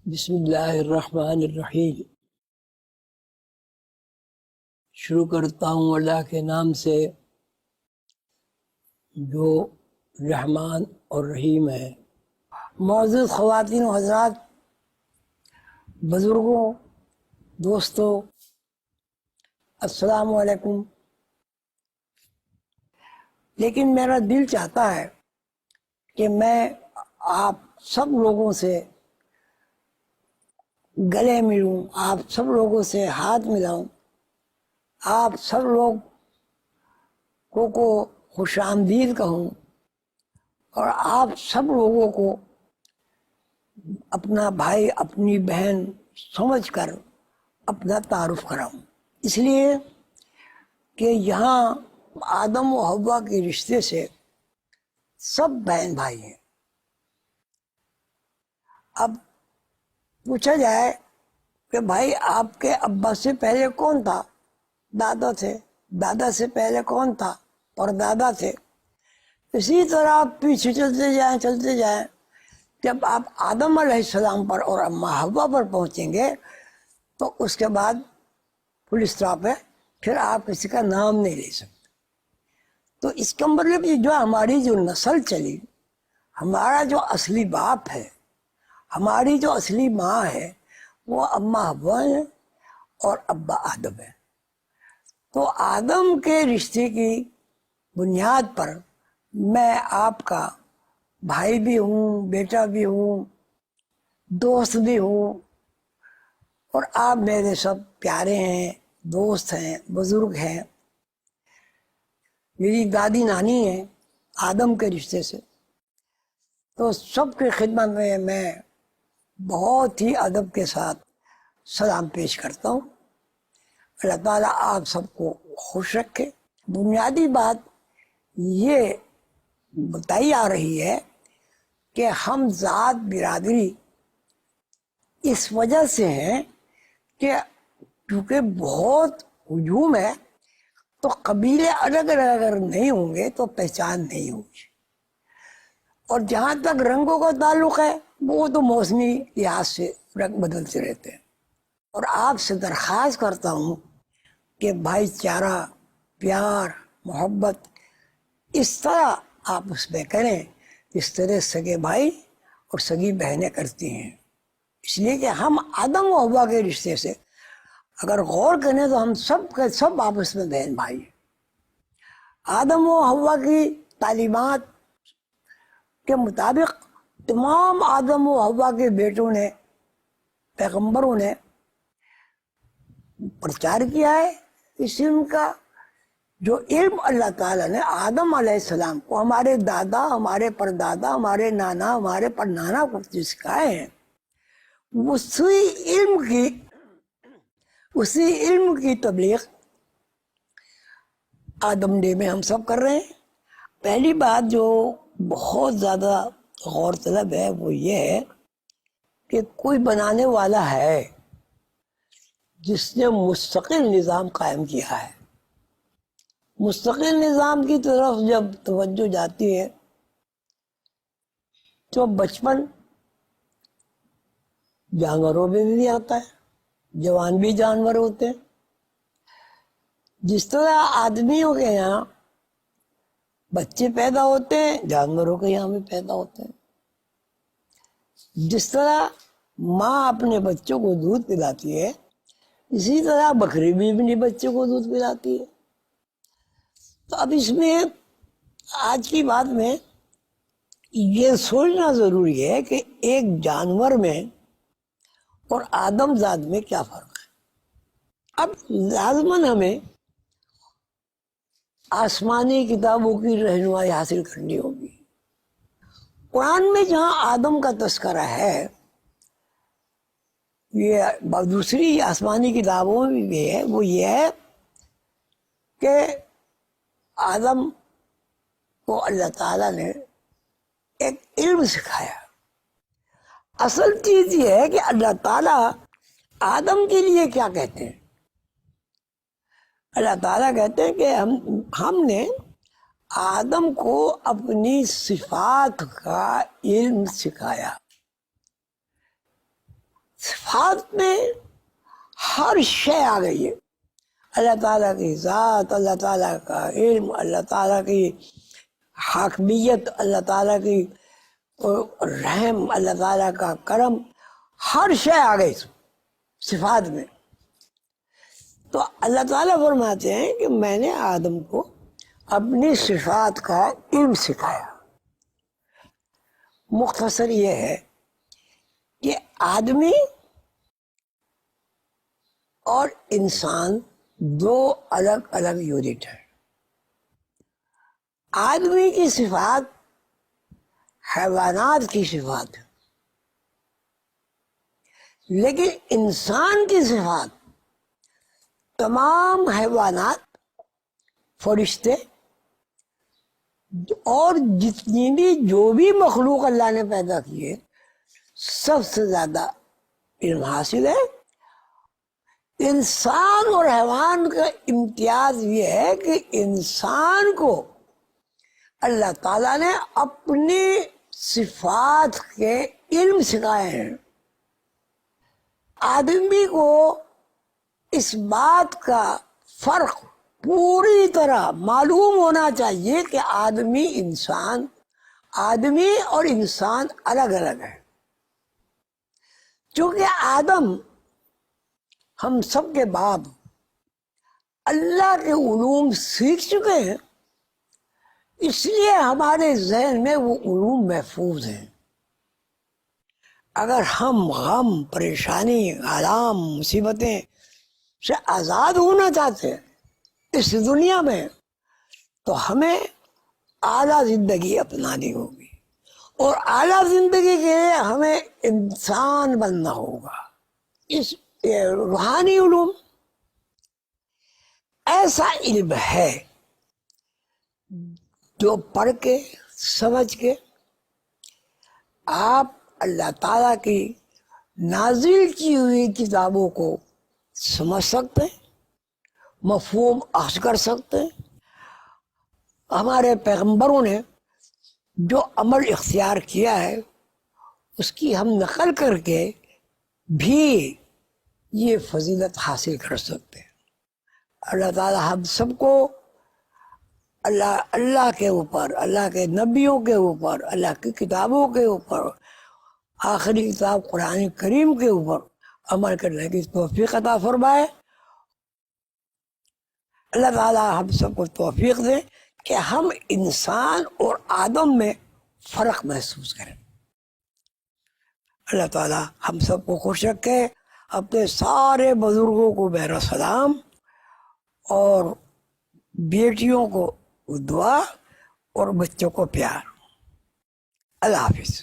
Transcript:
بسم اللہ الرحمن الرحیم۔ شروع کرتا ہوں اللہ کے نام سے جو رحمان اور رحیم ہے۔ معزز خواتین و حضرات، بزرگوں، دوستوں، السلام علیکم۔ لیکن میرا دل چاہتا ہے کہ میں آپ سب لوگوں سے گلے ملوں، آپ سب لوگوں سے ہاتھ ملاؤں، آپ سب لوگ کو خوش آمدید کہوں اور آپ سب لوگوں کو اپنا بھائی اپنی بہن سمجھ کر اپنا تعارف کراؤں، اس لیے کہ یہاں آدم و حوا کے رشتے سے سب بہن بھائی ہیں۔ اب پوچھا جائے کہ بھائی آپ کے ابا سے پہلے کون تھا؟ دادا تھے۔ دادا سے پہلے کون تھا؟ پردادا تھے۔ اسی طرح آپ پیچھے چلتے جائیں، جب آپ آدم علیہ السلام پر اور اماں حوا پر پہنچیں گے تو اس کے بعد فل اسٹاپ ہے، پھر آپ کسی کا نام نہیں لے سکتے۔ تو اس کا مطلب جو ہماری جو نسل چلی، ہمارا جو اصلی باپ ہے، ہماری جو اصلی ماں ہے، وہ اماں حوا ہے اور ابا آدم ہے۔ تو آدم کے رشتے کی بنیاد پر میں آپ کا بھائی بھی ہوں، بیٹا بھی ہوں، دوست بھی ہوں، اور آپ میرے سب پیارے ہیں، دوست ہیں، بزرگ ہیں۔ میری دادی نانی ہیں آدم کے رشتے سے۔ تو سب کی خدمت میں بہت ہی ادب کے ساتھ سلام پیش کرتا ہوں۔ اللہ تعالیٰ آپ سب کو خوش رکھے۔ بنیادی بات یہ بتائی آ رہی ہے کہ ہم ذات برادری اس وجہ سے ہیں کہ کیونکہ بہت ہجوم ہے، تو قبیلے الگ الگ اگر نہیں ہوں گے تو پہچان نہیں ہوگی۔ اور جہاں تک رنگوں کا تعلق ہے، وہ تو موسمی لحاظ سے رنگ بدلتے رہتے ہیں۔ اور آپ سے درخواست کرتا ہوں کہ بھائی چارہ، پیار، محبت اس طرح آپس میں کریں جس طرح سگے بھائی اور سگی بہنیں کرتی ہیں۔ اس لیے کہ ہم آدم و حوا کے رشتے سے اگر غور کریں تو ہم سب کے سب آپس میں بہن بھائی ہیں۔ آدم و حوا کی تعلیمات کے مطابق تمام آدم و حوا کے بیٹوں نے، پیغمبروں نے پرچار کیا ہے اس علم کا۔ جو علم اللہ تعالیٰ نے آدم علیہ السلام کو، ہمارے دادا، ہمارے پردادا، ہمارے نانا، ہمارے پرنانا کو سکھائے ہیں، اسی علم کی تبلیغ آدم ڈے میں ہم سب کر رہے ہیں۔ پہلی بات جو بہت زیادہ غور طلب ہے وہ یہ ہے کہ کوئی بنانے والا ہے جس نے مستقل نظام قائم کیا ہے۔ مستقل نظام کی طرف جب توجہ جاتی ہے تو بچپن جانوروں میں بھی آتا ہے، جوان بھی جانور ہوتے ہیں۔ جس طرح آدمیوں کے یہاں بچے پیدا ہوتے ہیں، جانوروں کے یہاں بھی پیدا ہوتے ہیں۔ جس طرح ماں اپنے بچوں کو دودھ پلاتی ہے، اسی طرح بکری بھی اپنے بچوں کو دودھ پلاتی ہے۔ تو اب اس میں آج کی بات میں یہ سوچنا ضروری ہے کہ ایک جانور میں اور آدم ذات میں کیا فرق ہے۔ اب لازماً ہمیں آسمانی کتابوں کی رہنمائی حاصل کرنی ہوگی۔ قرآن میں جہاں آدم کا تذکرہ ہے، یہ دوسری آسمانی کتابوں میں بھی ہے، وہ یہ ہے کہ آدم کو اللہ تعالیٰ نے ایک علم سکھایا۔ اصل چیز یہ ہے کہ اللہ تعالیٰ آدم کے لیے کیا کہتے ہیں۔ اللہ تعالیٰ کہتے ہیں کہ ہم نے آدم کو اپنی صفات کا علم سکھایا۔ صفات میں ہر شے آ گئی ہے. اللہ تعالیٰ کی ذات، اللہ تعالیٰ کا علم، اللہ تعالیٰ کی حاکمیت، اللہ تعالیٰ کی رحم، اللہ تعالیٰ کا کرم، ہر شے آ گئی صفات میں. تو اللہ تعالیٰ فرماتے ہیں کہ میں نے آدم کو اپنی صفات کا علم سکھایا. مختصر یہ ہے کہ آدمی اور انسان دو الگ الگ یونٹ ہیں. آدمی کی صفات حیوانات کی صفات ہے، لیکن انسان کی صفات تمام حیوانات، فرشتے اور جتنی بھی جو بھی مخلوق اللہ نے پیدا کی ہے سب سے زیادہ علم حاصل ہے. انسان اور حیوان کا امتیاز یہ ہے کہ انسان کو اللہ تعالیٰ نے اپنی صفات کے علم سکھائے ہیں. آدمی کو اس بات کا فرق پوری طرح معلوم ہونا چاہیے کہ آدمی اور انسان الگ الگ ہے. چونکہ آدم ہم سب کے باپ اللہ کے علوم سیکھ چکے ہیں، اس لیے ہمارے ذہن میں وہ علوم محفوظ ہیں. اگر ہم غم، پریشانی، آلام، مصیبتیں سے آزاد ہونا چاہتے ہیں اس دنیا میں، تو ہمیں اعلیٰ زندگی اپنانی ہوگی، اور اعلیٰ زندگی کے لیے ہمیں انسان بننا ہوگا. اس روحانی علوم ایسا علم ہے جو پڑھ کے سمجھ کے آپ اللہ تعالیٰ کی نازل کی ہوئی کتابوں کو سمجھ سکتے ہیں، مفہوم اخذ کر سکتے ہیں. ہمارے پیغمبروں نے جو عمل اختیار کیا ہے اس کی ہم نقل کر کے بھی یہ فضیلت حاصل کر سکتے ہیں. اللہ تعالیٰ ہم سب کو اللہ کے اوپر، اللہ کے نبیوں کے اوپر، اللہ کی کتابوں کے اوپر، آخری کتاب قرآن کریم کے اوپر عمل کرنے کی توفیق عطا فرمائے. اللہ تعالیٰ ہم سب کو توفیق دے کہ ہم انسان اور آدم میں فرق محسوس کریں. اللہ تعالیٰ ہم سب کو خوش رکھے. اپنے سارے بزرگوں کو میرا سلام، اور بیٹیوں کو دعا، اور بچوں کو پیار. اللہ حافظ.